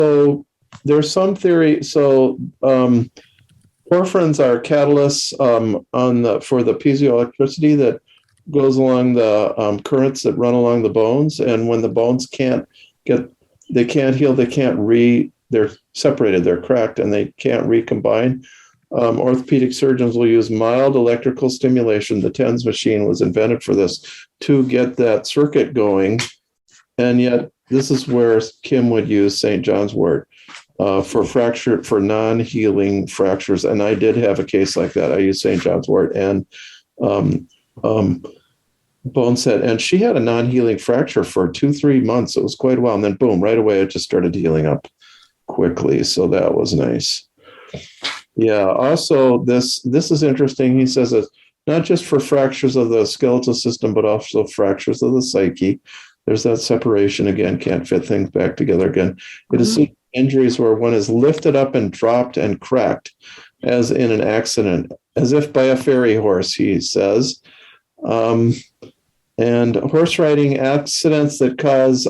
So there's some theory. So porphyrins are catalysts for the piezoelectricity that goes along the currents that run along the bones. And when the bones can't heal, they're separated, they're cracked, and they can't recombine. Orthopedic surgeons will use mild electrical stimulation. The TENS machine was invented for this, to get that circuit going. And yet this is where Kim would use St. John's wort for non-healing fractures. And I did have a case like that. I used St. John's wort and bone set, and she had a non-healing fracture for 2-3 months. It was quite a while, and then boom, right away it just started healing up quickly. So that was nice. Yeah. Also, this is interesting. He says it's not just for fractures of the skeletal system, but also fractures of the psyche. There's that separation again. Can't fit things back together again. It is injuries where one is lifted up and dropped and cracked, as in an accident, as if by a fairy horse. He says. And horse riding accidents that cause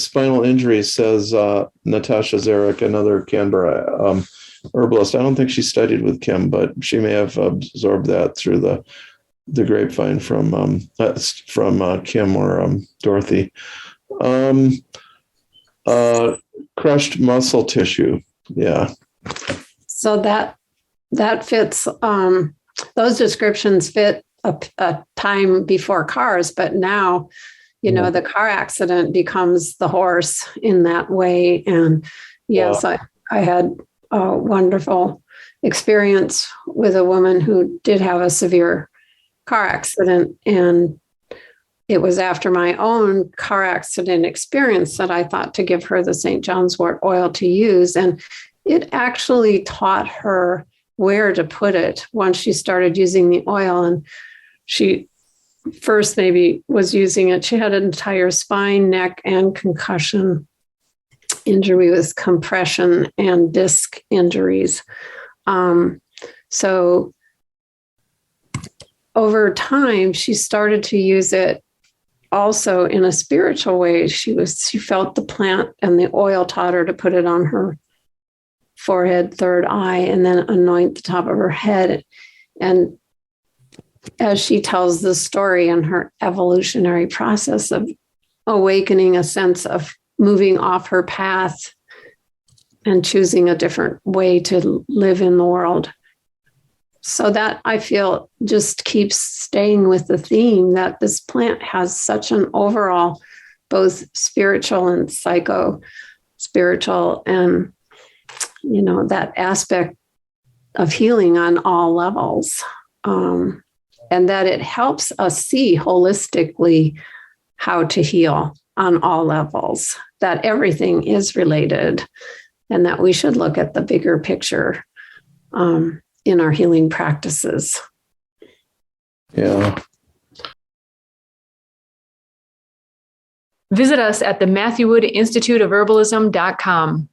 spinal injuries, says Natasha Zarek, another Canberra herbalist. I don't think she studied with Kim, but she may have absorbed that through the grapevine from Kim or Dorothy. Crushed muscle tissue. Yeah. So that fits. Those descriptions fit a time before cars, but now, the car accident becomes the horse in that way. And yes, I had a wonderful experience with a woman who did have a severe car accident. And it was after my own car accident experience that I thought to give her the St. John's wort oil to use. And it actually taught her where to put it once she started using the oil. And she first maybe was using it. She had an entire spine, neck, and concussion injury with compression and disc injuries. So over time, she started to use it also in a spiritual way. She felt the plant, and the oil taught her to put it on her forehead, third eye, and then anoint the top of her head. And as she tells the story in her evolutionary process of awakening a sense of moving off her path and choosing a different way to live in the world. So that, I feel, just keeps staying with the theme that this plant has such an overall, both spiritual and psycho-spiritual, and that aspect of healing on all levels. And that it helps us see holistically how to heal on all levels, that everything is related, and that we should look at the bigger picture in our healing practices. Yeah. Visit us at the Matthew Wood Institute of Herbalism.com.